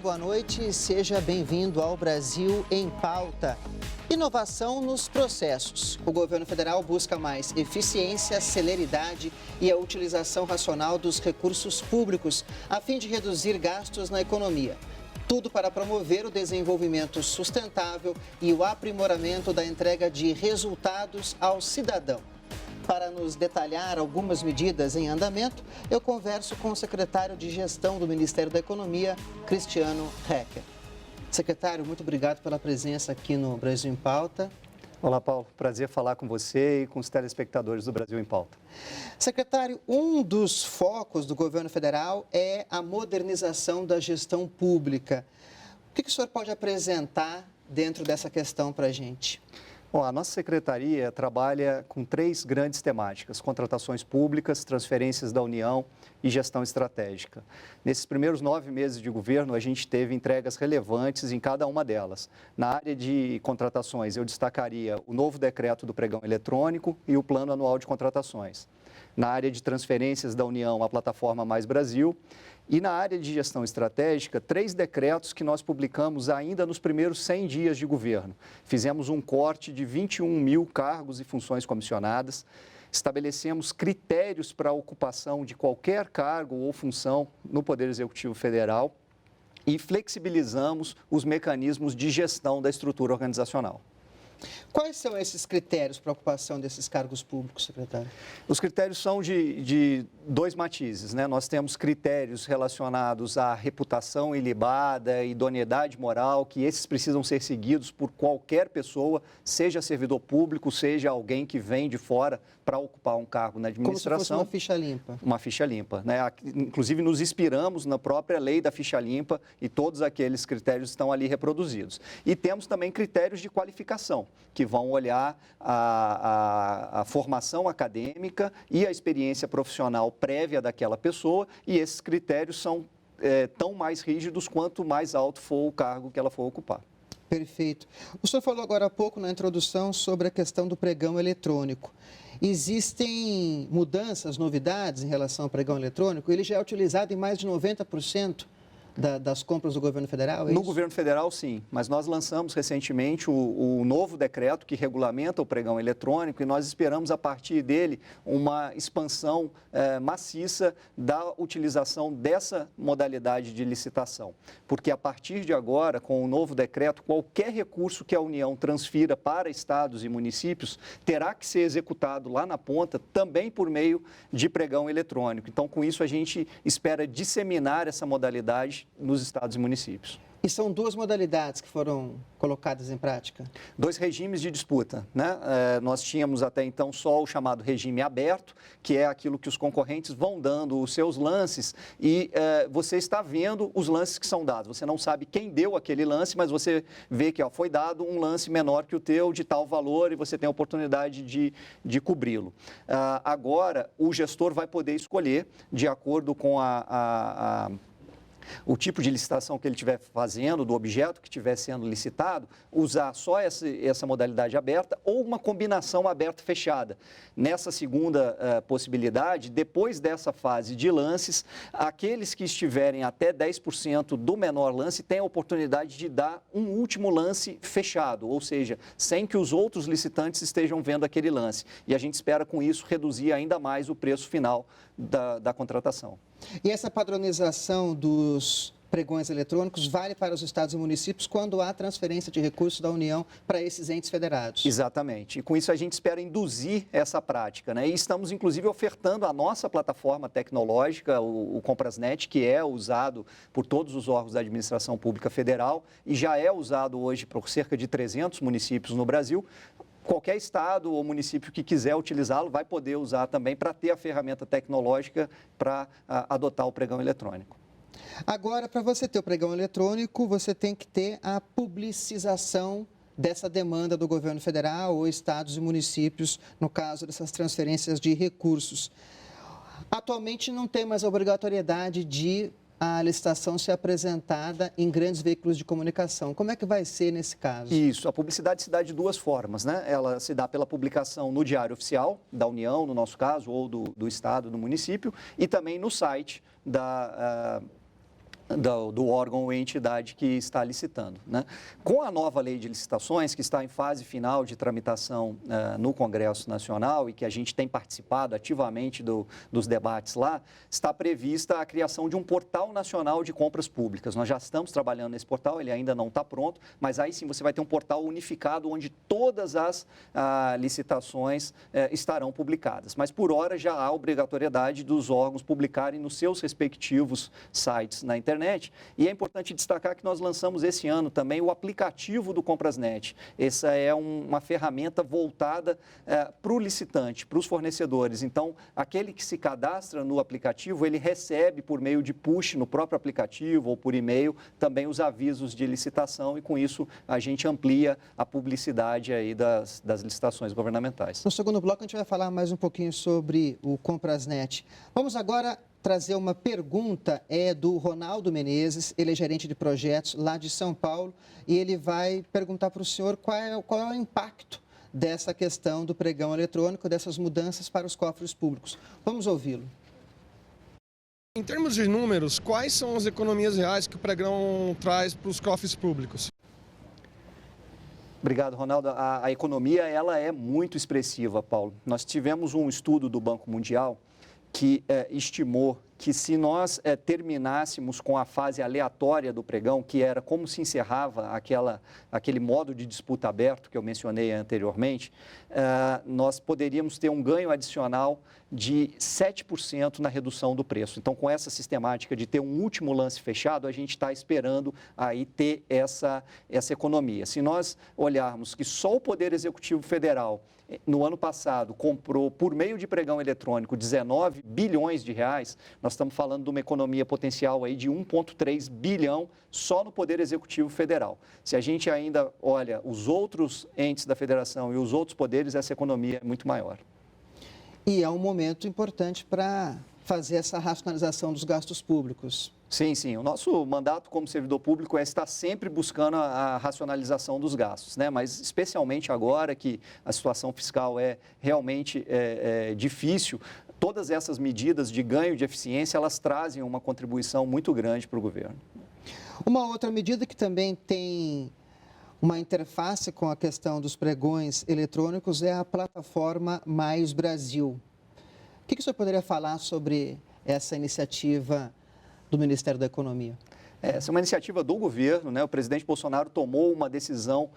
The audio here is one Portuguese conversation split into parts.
boa noite e seja bem-vindo ao Brasil em Pauta. Inovação nos processos. O governo federal busca mais eficiência, celeridade e a utilização racional dos recursos públicos, a fim de reduzir gastos na economia. Tudo para promover o desenvolvimento sustentável e o aprimoramento da entrega de resultados ao cidadão. Para nos detalhar algumas medidas em andamento, eu converso com o secretário de Gestão do Ministério da Economia, Cristiano Hecker. Secretário, muito obrigado pela presença aqui no Brasil em Pauta. Olá, Paulo. Prazer falar com você e com os telespectadores do Brasil em Pauta. Secretário, um dos focos do governo federal é a modernização da gestão pública. O que o senhor pode apresentar dentro dessa questão para a gente? Bom, a nossa secretaria trabalha com 3 grandes temáticas: contratações públicas, transferências da União e gestão estratégica. Nesses primeiros 9 meses de governo, a gente teve entregas relevantes em cada uma delas. Na área de contratações, eu destacaria o novo decreto do pregão eletrônico e o plano anual de contratações. Na área de transferências da União, a plataforma Mais Brasil. E na área de gestão estratégica, 3 decretos que nós publicamos ainda nos primeiros 100 dias de governo. Fizemos um corte de 21 mil cargos e funções comissionadas, estabelecemos critérios para a ocupação de qualquer cargo ou função no Poder Executivo Federal e flexibilizamos os mecanismos de gestão da estrutura organizacional. Quais são esses critérios para a ocupação desses cargos públicos, secretário? Os critérios são de 2 matizes, né? Nós temos critérios relacionados à reputação ilibada, idoneidade moral, que esses precisam ser seguidos por qualquer pessoa, seja servidor público, seja alguém que vem de fora para ocupar um cargo na administração. Como se fosse uma ficha limpa. Uma ficha limpa, né? Inclusive, nos inspiramos na própria lei da ficha limpa e todos aqueles critérios estão ali reproduzidos. E temos também critérios de qualificação, que vão olhar a formação acadêmica e a experiência profissional prévia daquela pessoa, e esses critérios são tão mais rígidos quanto mais alto for o cargo que ela for ocupar. Perfeito. O senhor falou agora há pouco na introdução sobre a questão do pregão eletrônico. Existem mudanças, novidades em relação ao pregão eletrônico? Ele já é utilizado em mais de 90% das compras do governo federal? No governo federal, sim, mas nós lançamos recentemente o novo decreto que regulamenta o pregão eletrônico e nós esperamos a partir dele uma expansão maciça da utilização dessa modalidade de licitação. Porque a partir de agora, com o novo decreto, qualquer recurso que a União transfira para estados e municípios terá que ser executado lá na ponta também por meio de pregão eletrônico. Então, com isso, a gente espera disseminar essa modalidade nos estados e municípios. E são 2 modalidades que foram colocadas em prática? 2 regimes de disputa, né? Nós tínhamos até então só o chamado regime aberto, que é aquilo que os concorrentes vão dando os seus lances e você está vendo os lances que são dados. Você não sabe quem deu aquele lance, mas você vê que foi dado um lance menor que o teu, de tal valor, e você tem a oportunidade de cobri-lo. Agora, o gestor vai poder escolher, de acordo com o tipo de licitação que ele estiver fazendo, do objeto que estiver sendo licitado, usar só essa modalidade aberta ou uma combinação aberta-fechada. Nessa segunda possibilidade, depois dessa fase de lances, aqueles que estiverem até 10% do menor lance têm a oportunidade de dar um último lance fechado, ou seja, sem que os outros licitantes estejam vendo aquele lance. E a gente espera, com isso, reduzir ainda mais o preço final da contratação. E essa padronização dos pregões eletrônicos vale para os estados e municípios quando há transferência de recursos da União para esses entes federados? Exatamente. E com isso a gente espera induzir essa prática, né? E estamos, inclusive, ofertando a nossa plataforma tecnológica, o Comprasnet, que é usado por todos os órgãos da administração pública federal e já é usado hoje por cerca de 300 municípios no Brasil. Qualquer estado ou município que quiser utilizá-lo vai poder usar também para ter a ferramenta tecnológica para adotar o pregão eletrônico. Agora, para você ter o pregão eletrônico, você tem que ter a publicização dessa demanda do governo federal ou estados e municípios, no caso dessas transferências de recursos. Atualmente não tem mais a obrigatoriedade de a licitação ser apresentada em grandes veículos de comunicação. Como é que vai ser nesse caso? Isso, a publicidade se dá de 2 formas, né? Ela se dá pela publicação no Diário Oficial da União, no nosso caso, ou do Estado, do município, e também no site do órgão ou entidade que está licitando, né? Com a nova lei de licitações, que está em fase final de tramitação no Congresso Nacional e que a gente tem participado ativamente dos debates lá, está prevista a criação de um portal nacional de compras públicas. Nós já estamos trabalhando nesse portal, ele ainda não está pronto, mas aí sim você vai ter um portal unificado onde todas as licitações estarão publicadas. Mas por hora já há obrigatoriedade dos órgãos publicarem nos seus respectivos sites na internet. E é importante destacar que nós lançamos esse ano também o aplicativo do Comprasnet. Essa é uma ferramenta voltada para o licitante, para os fornecedores. Então, aquele que se cadastra no aplicativo, ele recebe por meio de push no próprio aplicativo ou por e-mail também os avisos de licitação e com isso a gente amplia a publicidade aí das licitações governamentais. No segundo bloco a gente vai falar mais um pouquinho sobre o Comprasnet. Vamos agora trazer uma pergunta, do Ronaldo Menezes, ele é gerente de projetos lá de São Paulo, e ele vai perguntar para o senhor qual é o impacto dessa questão do pregão eletrônico, dessas mudanças para os cofres públicos. Vamos ouvi-lo. Em termos de números, quais são as economias reais que o pregão traz para os cofres públicos? Obrigado, Ronaldo. A economia ela é muito expressiva, Paulo. Nós tivemos um estudo do Banco Mundial que estimou que se nós terminássemos com a fase aleatória do pregão, que era como se encerrava aquele modo de disputa aberto que eu mencionei anteriormente, nós poderíamos ter um ganho adicional de 7% na redução do preço. Então, com essa sistemática de ter um último lance fechado, a gente está esperando aí ter essa economia. Se nós olharmos que só o Poder Executivo Federal, no ano passado, comprou, por meio de pregão eletrônico, 19 bilhões de reais, nós estamos falando de uma economia potencial aí de 1,3 bilhão só no Poder Executivo Federal. Se a gente ainda olha os outros entes da federação e os outros poderes, essa economia é muito maior. E é um momento importante para fazer essa racionalização dos gastos públicos. Sim, sim. O nosso mandato como servidor público é estar sempre buscando a racionalização dos gastos, né? Mas especialmente agora que a situação fiscal é realmente difícil, todas essas medidas de ganho de eficiência, elas trazem uma contribuição muito grande para o governo. Uma outra medida que também tem uma interface com a questão dos pregões eletrônicos é a plataforma Mais Brasil. O que o senhor poderia falar sobre essa iniciativa do Ministério da Economia? Essa é uma iniciativa do governo, né? O presidente Bolsonaro tomou uma decisão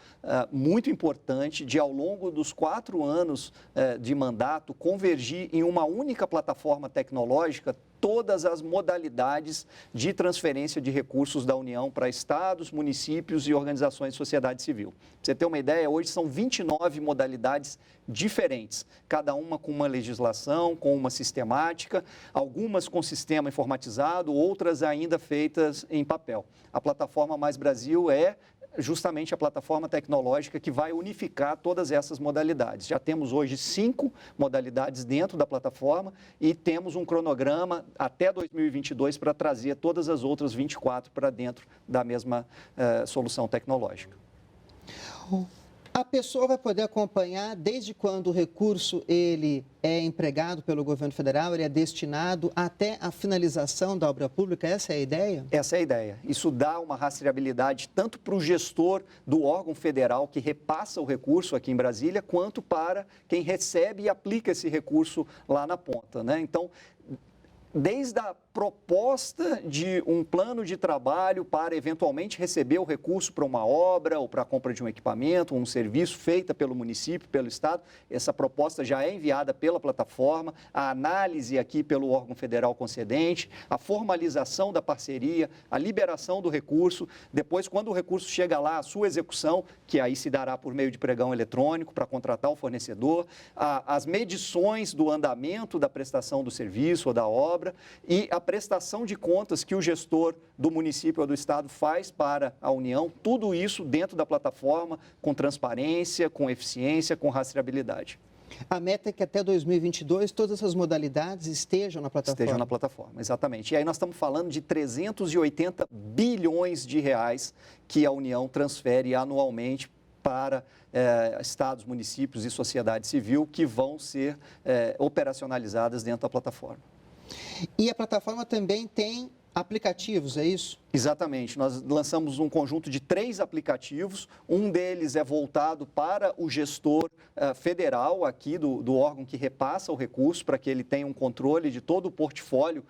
muito importante de, ao longo dos 4 anos de mandato, convergir em uma única plataforma tecnológica todas as modalidades de transferência de recursos da União para estados, municípios e organizações de sociedade civil. Para você ter uma ideia, hoje são 29 modalidades diferentes, cada uma com uma legislação, com uma sistemática, algumas com sistema informatizado, outras ainda feitas em papel. A plataforma Mais Brasil é justamente a plataforma tecnológica que vai unificar todas essas modalidades. Já temos hoje 5 modalidades dentro da plataforma e temos um cronograma até 2022 para trazer todas as outras 24 para dentro da mesma solução tecnológica. A pessoa vai poder acompanhar desde quando o recurso ele é empregado pelo governo federal, ele é destinado até a finalização da obra pública, essa é a ideia? Essa é a ideia. Isso dá uma rastreabilidade tanto para o gestor do órgão federal que repassa o recurso aqui em Brasília, quanto para quem recebe e aplica esse recurso lá na ponta, né? Então, desde a proposta de um plano de trabalho para eventualmente receber o recurso para uma obra ou para a compra de um equipamento, um serviço feita pelo município, pelo estado, essa proposta já é enviada pela plataforma, a análise aqui pelo órgão federal concedente, a formalização da parceria, a liberação do recurso, depois quando o recurso chega lá, a sua execução, que aí se dará por meio de pregão eletrônico para contratar o fornecedor, as medições do andamento da prestação do serviço ou da obra e a prestação de contas que o gestor do município ou do estado faz para a União, tudo isso dentro da plataforma, com transparência, com eficiência, com rastreabilidade. A meta é que até 2022 todas essas modalidades estejam na plataforma. Estejam na plataforma, exatamente. E aí nós estamos falando de 380 bilhões de reais que a União transfere anualmente para estados, municípios e sociedade civil que vão ser operacionalizadas dentro da plataforma. E a plataforma também tem Aplicativos, é isso? Exatamente. Nós lançamos um conjunto de 3 aplicativos. Um deles é voltado para o gestor federal aqui do órgão que repassa o recurso, para que ele tenha um controle de todo o portfólio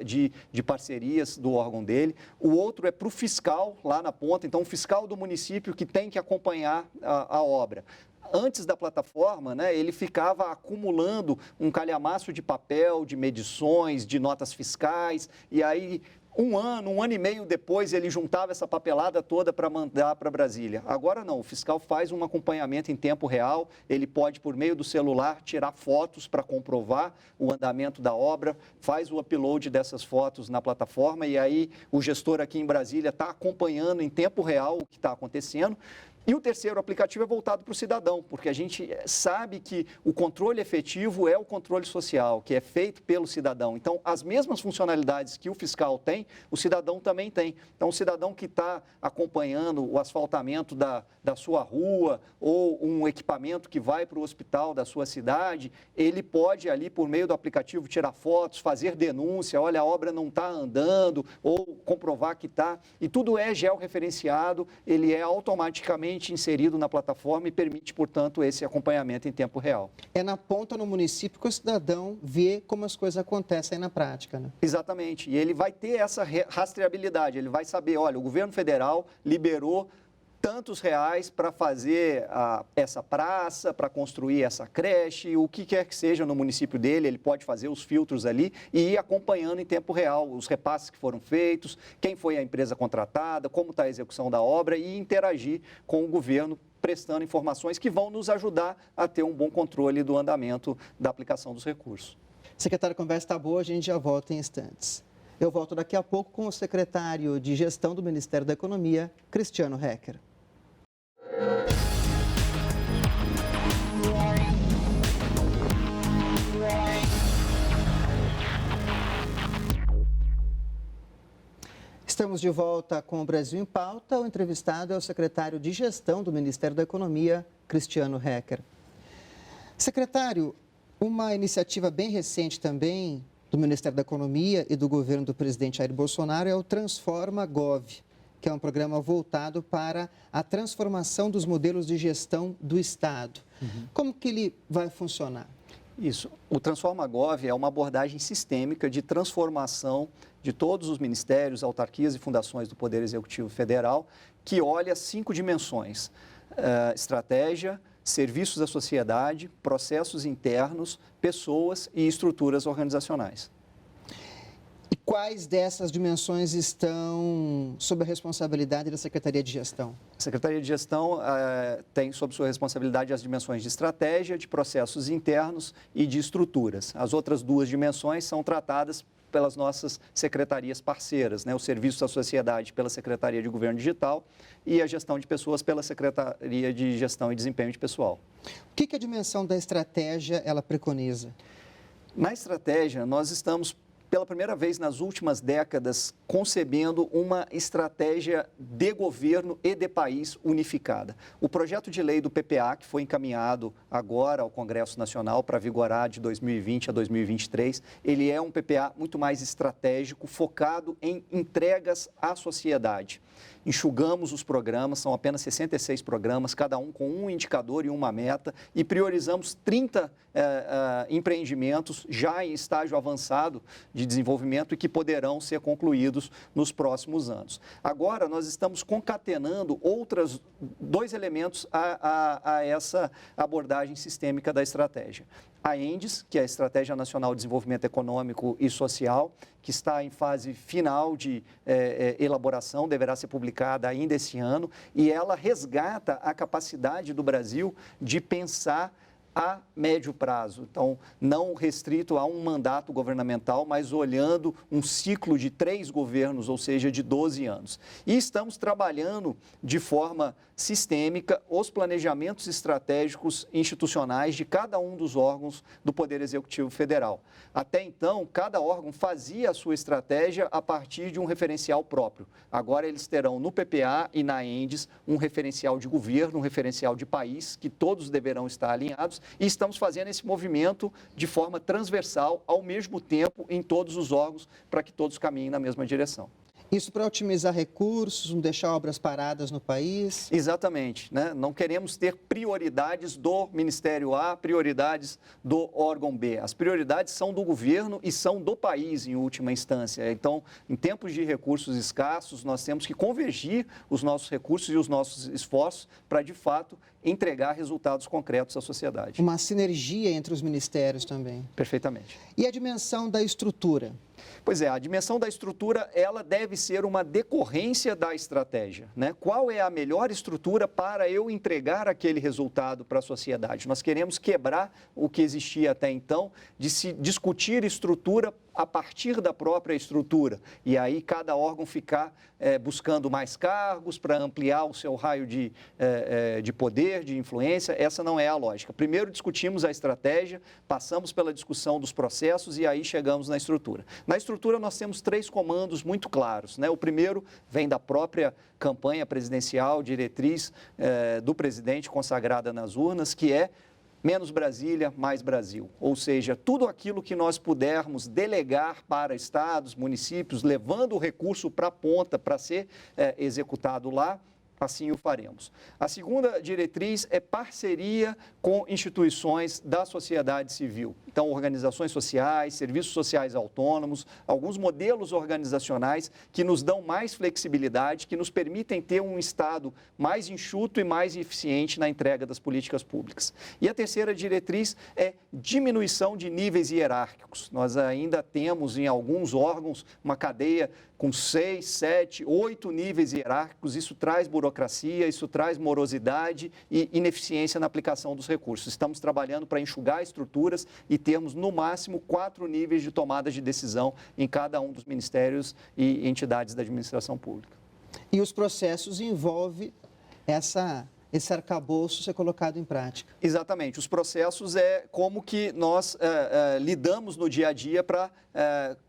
de parcerias do órgão dele. O outro é para o fiscal lá na ponta, então o fiscal do município que tem que acompanhar a obra. Antes da plataforma, né, ele ficava acumulando um calhamaço de papel, de medições, de notas fiscais, e aí um ano e meio depois ele juntava essa papelada toda para mandar para Brasília. Agora não, o fiscal faz um acompanhamento em tempo real, ele pode, por meio do celular, tirar fotos para comprovar o andamento da obra, faz o upload dessas fotos na plataforma e aí o gestor aqui em Brasília está acompanhando em tempo real o que está acontecendo. E o terceiro aplicativo é voltado para o cidadão, porque a gente sabe que o controle efetivo é o controle social, que é feito pelo cidadão. Então, as mesmas funcionalidades que o fiscal tem, o cidadão também tem. Então, o cidadão que está acompanhando o asfaltamento da sua rua ou um equipamento que vai para o hospital da sua cidade, ele pode ali, por meio do aplicativo, tirar fotos, fazer denúncia, olha, a obra não está andando, ou comprovar que está. E tudo é georreferenciado, ele é automaticamente inserido na plataforma e permite, portanto, esse acompanhamento em tempo real. É na ponta no município que o cidadão vê como as coisas acontecem aí na prática, né? Exatamente. E ele vai ter essa rastreabilidade, ele vai saber, olha, o governo federal liberou tantos reais para fazer essa praça, para construir essa creche, o que quer que seja no município dele, ele pode fazer os filtros ali e ir acompanhando em tempo real os repasses que foram feitos, quem foi a empresa contratada, como está a execução da obra e interagir com o governo, prestando informações que vão nos ajudar a ter um bom controle do andamento da aplicação dos recursos. Secretário, a conversa está boa, a gente já volta em instantes. Eu volto daqui a pouco com o secretário de Gestão do Ministério da Economia, Cristiano Hecker. Estamos de volta com o Brasil em Pauta. O entrevistado é o secretário de Gestão do Ministério da Economia, Cristiano Hecker. Secretário, uma iniciativa bem recente também do Ministério da Economia e do governo do presidente Jair Bolsonaro é o Transforma Gov, que é um programa voltado para a transformação dos modelos de gestão do Estado. Como que ele vai funcionar? Isso. O Transforma Gov é uma abordagem sistêmica de transformação de todos os ministérios, autarquias e fundações do Poder Executivo Federal, que olha 5 dimensões: estratégia, serviços à sociedade, processos internos, pessoas e estruturas organizacionais. E quais dessas dimensões estão sob a responsabilidade da Secretaria de Gestão? A Secretaria de Gestão tem sob sua responsabilidade as dimensões de estratégia, de processos internos e de estruturas. As outras 2 dimensões são tratadas pelas nossas secretarias parceiras, né? O Serviço à Sociedade pela Secretaria de Governo Digital e a Gestão de Pessoas pela Secretaria de Gestão e Desempenho de Pessoal. O que a dimensão da estratégia ela preconiza? Na estratégia, nós estamos pela primeira vez nas últimas décadas, concebendo uma estratégia de governo e de país unificada. O projeto de lei do PPA, que foi encaminhado agora ao Congresso Nacional para vigorar de 2020 a 2023, ele é um PPA muito mais estratégico, focado em entregas à sociedade. Enxugamos os programas, são apenas 66 programas, cada um com um indicador e uma meta, e priorizamos 30 empreendimentos já em estágio avançado de desenvolvimento e que poderão ser concluídos nos próximos anos. Agora, nós estamos concatenando outros 2 elementos a essa abordagem sistêmica da estratégia. A ENDES, que é a Estratégia Nacional de Desenvolvimento Econômico e Social, que está em fase final de elaboração, deverá ser publicada ainda esse ano, e ela resgata a capacidade do Brasil de pensar a médio prazo. Então, não restrito a um mandato governamental, mas olhando um ciclo de 3 governos, ou seja, de 12 anos. E estamos trabalhando de forma sistêmica os planejamentos estratégicos institucionais de cada um dos órgãos do Poder Executivo Federal. Até então, cada órgão fazia a sua estratégia a partir de um referencial próprio. Agora, eles terão no PPA e na ENDES um referencial de governo, um referencial de país, que todos deverão estar alinhados, e estamos fazendo esse movimento de forma transversal, ao mesmo tempo, em todos os órgãos, para que todos caminhem na mesma direção. Isso para otimizar recursos, não deixar obras paradas no país? Exatamente, né? Não queremos ter prioridades do Ministério A, prioridades do órgão B. As prioridades são do governo e são do país, em última instância. Então, em tempos de recursos escassos, nós temos que convergir os nossos recursos e os nossos esforços para, de fato, entregar resultados concretos à sociedade. Uma sinergia entre os ministérios também. Perfeitamente. E a dimensão da estrutura? Pois é, a dimensão da estrutura, ela deve ser uma decorrência da estratégia, né? Qual é a melhor estrutura para eu entregar aquele resultado para a sociedade? Nós queremos quebrar o que existia até então, de se discutir estrutura a partir da própria estrutura. E aí cada órgão ficar buscando mais cargos para ampliar o seu raio de poder, de influência. Essa não é a lógica. Primeiro discutimos a estratégia, passamos pela discussão dos processos e aí chegamos na estrutura. Na estrutura nós temos 3 comandos muito claros, né? O primeiro vem da própria campanha presidencial, diretriz do presidente consagrada nas urnas, que é menos Brasília, mais Brasil. Ou seja, tudo aquilo que nós pudermos delegar para estados, municípios, levando o recurso para a ponta para ser executado lá, assim o faremos. A segunda diretriz é parceria com instituições da sociedade civil. Então, organizações sociais, serviços sociais autônomos, alguns modelos organizacionais que nos dão mais flexibilidade, que nos permitem ter um Estado mais enxuto e mais eficiente na entrega das políticas públicas. E a terceira diretriz é diminuição de níveis hierárquicos. Nós ainda temos em alguns órgãos uma cadeia com 6, 7, 8 níveis hierárquicos. Isso traz burocracia, isso traz morosidade e ineficiência na aplicação dos recursos. Estamos trabalhando para enxugar estruturas e termos, no máximo, 4 níveis de tomada de decisão em cada um dos ministérios e entidades da administração pública. E os processos envolvem esse arcabouço ser colocado em prática. Exatamente. Os processos é como que nós lidamos no dia a dia para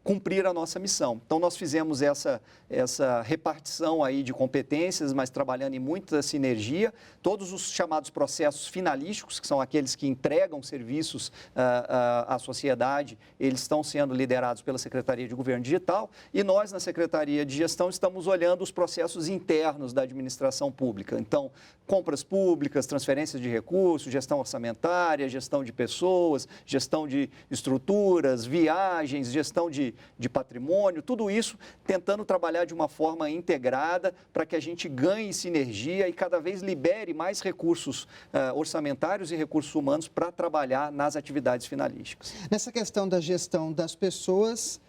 cumprir a nossa missão. Então, nós fizemos essa repartição aí de competências, mas trabalhando em muita sinergia. Todos os chamados processos finalísticos, que são aqueles que entregam serviços à sociedade, eles estão sendo liderados pela Secretaria de Governo Digital e nós, na Secretaria de Gestão, estamos olhando os processos internos da administração pública. Então, compras públicas, transferências de recursos, gestão orçamentária, gestão de pessoas, gestão de estruturas, viagens, gestão de patrimônio, tudo isso tentando trabalhar de uma forma integrada para que a gente ganhe sinergia e cada vez libere mais recursos orçamentários e recursos humanos para trabalhar nas atividades finalísticas. Nessa questão da gestão das pessoas,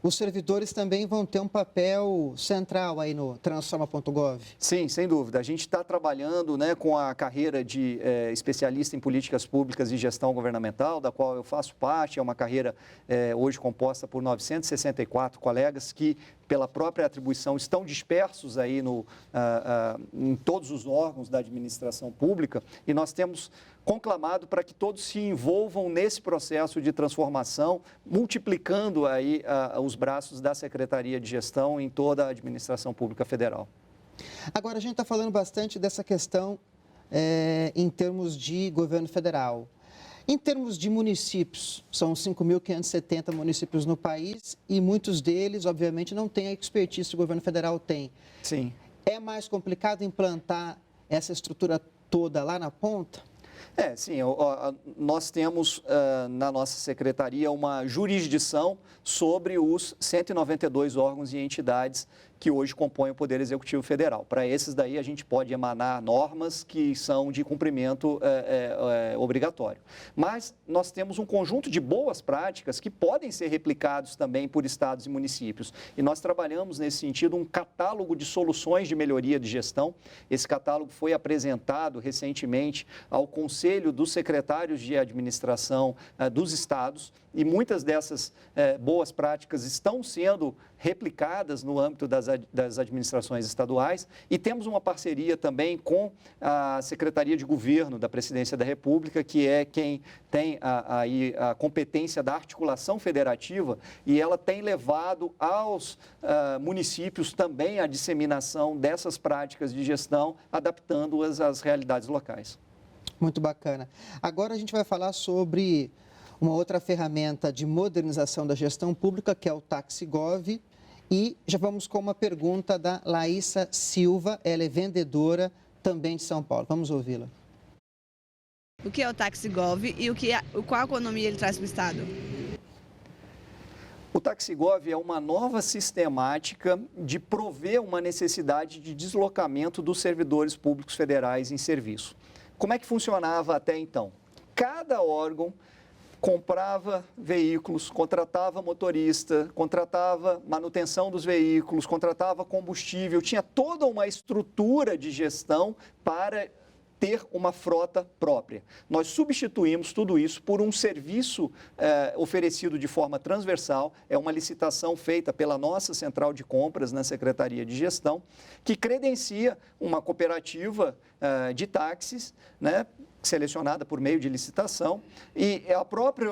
os servidores também vão ter um papel central aí no Transforma.gov? Sim, sem dúvida. A gente está trabalhando, né, com a carreira de especialista em políticas públicas e gestão governamental, da qual eu faço parte. É uma carreira hoje composta por 964 colegas que, pela própria atribuição, estão dispersos aí em todos os órgãos da administração pública e nós temos conclamado para que todos se envolvam nesse processo de transformação, multiplicando aí os braços da Secretaria de Gestão em toda a administração pública federal. Agora, a gente está falando bastante dessa questão em termos de governo federal. Em termos de municípios, são 5.570 municípios no país e muitos deles, obviamente, não têm a expertise que o governo federal tem. Sim. É mais complicado implantar essa estrutura toda lá na ponta? Sim, nós temos na nossa secretaria uma jurisdição sobre os 192 órgãos e entidades que hoje compõem o Poder Executivo Federal. Para esses daí, a gente pode emanar normas que são de cumprimento obrigatório. Mas nós temos um conjunto de boas práticas que podem ser replicados também por estados e municípios. E nós trabalhamos, nesse sentido, um catálogo de soluções de melhoria de gestão. Esse catálogo foi apresentado recentemente ao Conselho dos Secretários de Administração dos estados e muitas dessas boas práticas estão sendo replicadas no âmbito das administrações estaduais e temos uma parceria também com a Secretaria de Governo da Presidência da República, que é quem tem a competência da articulação federativa e ela tem levado aos municípios também a disseminação dessas práticas de gestão, adaptando-as às realidades locais. Muito bacana. Agora a gente vai falar sobre uma outra ferramenta de modernização da gestão pública, que é o TaxiGov. E já vamos com uma pergunta da Laísa Silva, ela é vendedora também de São Paulo. Vamos ouvi-la. O que é o TaxiGov e qual economia ele traz para o Estado? O TaxiGov é uma nova sistemática de prover uma necessidade de deslocamento dos servidores públicos federais em serviço. Como é que funcionava até então? Cada órgão comprava veículos, contratava motorista, contratava manutenção dos veículos, contratava combustível, tinha toda uma estrutura de gestão para ter uma frota própria. Nós substituímos tudo isso por um serviço oferecido de forma transversal, é uma licitação feita pela nossa central de compras na Secretaria de Gestão, que credencia uma cooperativa de táxis, né, selecionada por meio de licitação, e a própria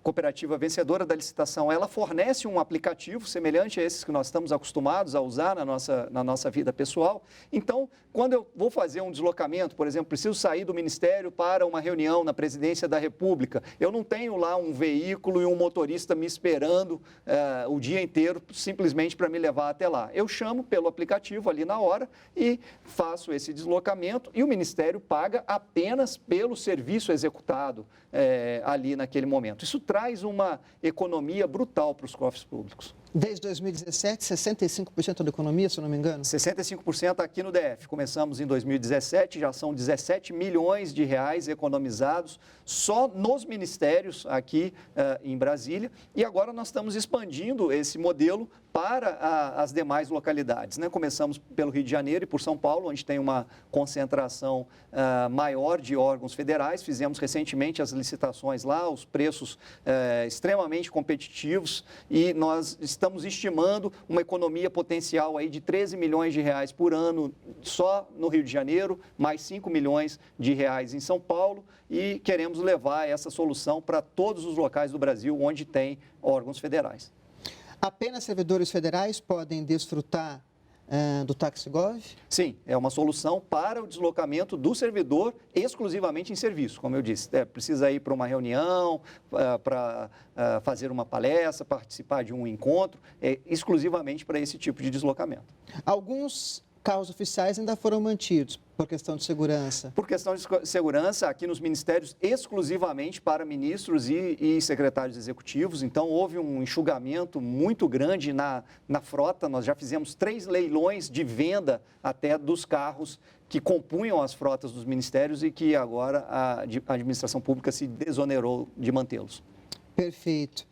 cooperativa vencedora da licitação, ela fornece um aplicativo semelhante a esses que nós estamos acostumados a usar na nossa vida pessoal. Então, quando eu vou fazer um deslocamento, por exemplo, preciso sair do Ministério para uma reunião na Presidência da República, eu não tenho lá um veículo e um motorista me esperando o dia inteiro simplesmente para me levar até lá. Eu chamo pelo aplicativo ali na hora e faço esse deslocamento e o Ministério paga apenas pelo serviço executado ali naquele momento. Isso traz uma economia brutal para os cofres públicos. Desde 2017, 65% da economia, se eu não me engano? 65% aqui no DF. Começamos em 2017, já são 17 milhões de reais economizados só nos ministérios aqui em Brasília. E agora nós estamos expandindo esse modelo para as demais localidades, né? Começamos pelo Rio de Janeiro e por São Paulo, onde tem uma concentração maior de órgãos federais. Fizemos recentemente as licitações lá, os preços extremamente competitivos e nós estamos estimando uma economia potencial aí de 13 milhões de reais por ano só no Rio de Janeiro, mais 5 milhões de reais em São Paulo e queremos levar essa solução para todos os locais do Brasil onde tem órgãos federais. Apenas servidores federais podem desfrutar do TaxiGov? Sim, é uma solução para o deslocamento do servidor exclusivamente em serviço, como eu disse. Precisa ir para uma reunião, para fazer uma palestra, participar de um encontro, exclusivamente para esse tipo de deslocamento. Alguns carros oficiais ainda foram mantidos por questão de segurança? Por questão de segurança, aqui nos ministérios, exclusivamente para ministros e secretários executivos. Então, houve um enxugamento muito grande na frota. Nós já fizemos 3 leilões de venda até dos carros que compunham as frotas dos ministérios e que agora a administração pública se desonerou de mantê-los. Perfeito.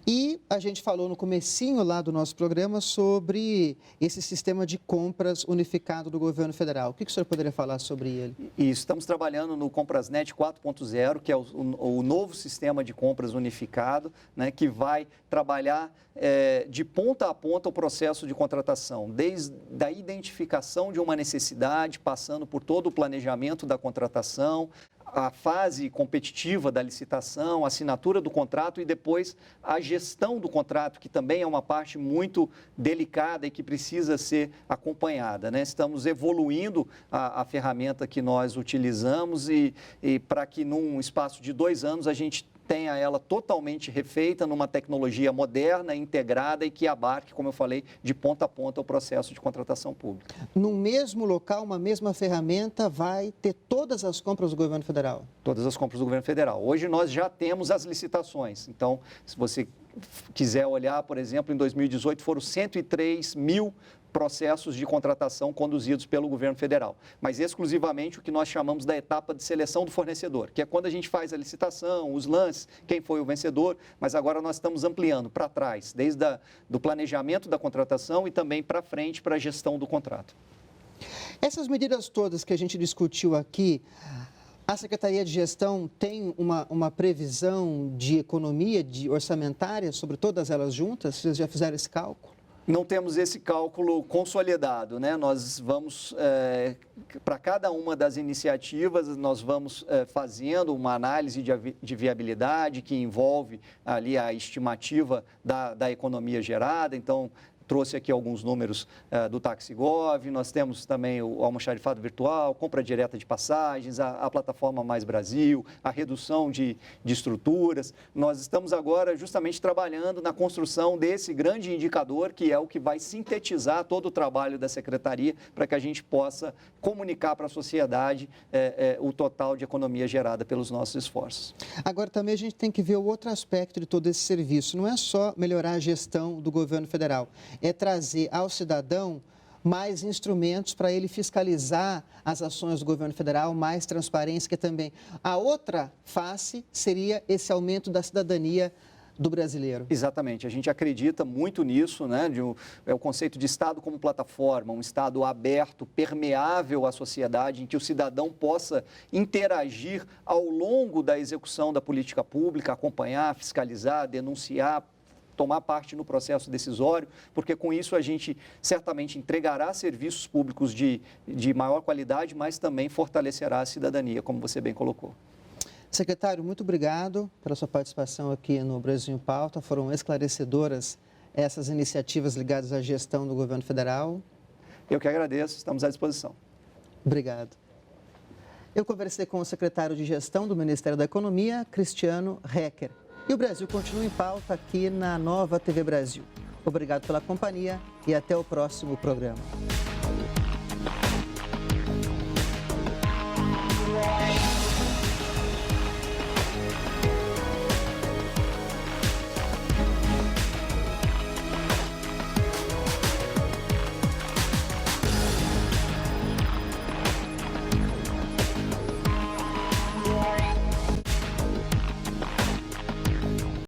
E a gente falou no comecinho lá do nosso programa sobre esse sistema de compras unificado do governo federal. O que o senhor poderia falar sobre ele? Isso, estamos trabalhando no Comprasnet 4.0, que é o novo sistema de compras unificado, né, que vai trabalhar de ponta a ponta o processo de contratação, desde a identificação de uma necessidade, passando por todo o planejamento da contratação, a fase competitiva da licitação, a assinatura do contrato e depois a gestão do contrato, que também é uma parte muito delicada e que precisa ser acompanhada, né? Estamos evoluindo a ferramenta que nós utilizamos e para que num espaço de 2 anos a gente tenha ela totalmente refeita numa tecnologia moderna, integrada e que abarque, como eu falei, de ponta a ponta o processo de contratação pública. No mesmo local, uma mesma ferramenta vai ter todas as compras do governo federal? Todas as compras do governo federal. Hoje nós já temos as licitações. Então, se você quiser olhar, por exemplo, em 2018 foram 103 mil processos de contratação conduzidos pelo governo federal, mas exclusivamente o que nós chamamos da etapa de seleção do fornecedor, que é quando a gente faz a licitação, os lances, quem foi o vencedor, mas agora nós estamos ampliando para trás, desde do planejamento da contratação e também para frente para a gestão do contrato. Essas medidas todas que a gente discutiu aqui, a Secretaria de Gestão tem uma previsão de economia, orçamentária sobre todas elas juntas? Vocês já fizeram esse cálculo? Não temos esse cálculo consolidado, né? Nós vamos, para cada uma das iniciativas, nós vamos fazendo uma análise de viabilidade que envolve ali a estimativa da economia gerada. Então, trouxe aqui alguns números do TaxiGov, nós temos também o almoxarifado virtual, compra direta de passagens, a plataforma Mais Brasil, a redução de estruturas. Nós estamos agora justamente trabalhando na construção desse grande indicador, que é o que vai sintetizar todo o trabalho da Secretaria para que a gente possa comunicar para a sociedade o total de economia gerada pelos nossos esforços. Agora, também a gente tem que ver o outro aspecto de todo esse serviço. Não é só melhorar a gestão do governo federal, é trazer ao cidadão mais instrumentos para ele fiscalizar as ações do governo federal, mais transparência, que também. A outra face seria esse aumento da cidadania do brasileiro. Exatamente, a gente acredita muito nisso, né? É o conceito de Estado como plataforma, um Estado aberto, permeável à sociedade, em que o cidadão possa interagir ao longo da execução da política pública, acompanhar, fiscalizar, denunciar, tomar parte no processo decisório, porque com isso a gente certamente entregará serviços públicos de maior qualidade, mas também fortalecerá a cidadania, como você bem colocou. Secretário, muito obrigado pela sua participação aqui no Brasil em Pauta. Foram esclarecedoras essas iniciativas ligadas à gestão do governo federal. Eu que agradeço, estamos à disposição. Obrigado. Eu conversei com o secretário de Gestão do Ministério da Economia, Cristiano Hecker. E o Brasil continua em pauta aqui na Nova TV Brasil. Obrigado pela companhia e até o próximo programa.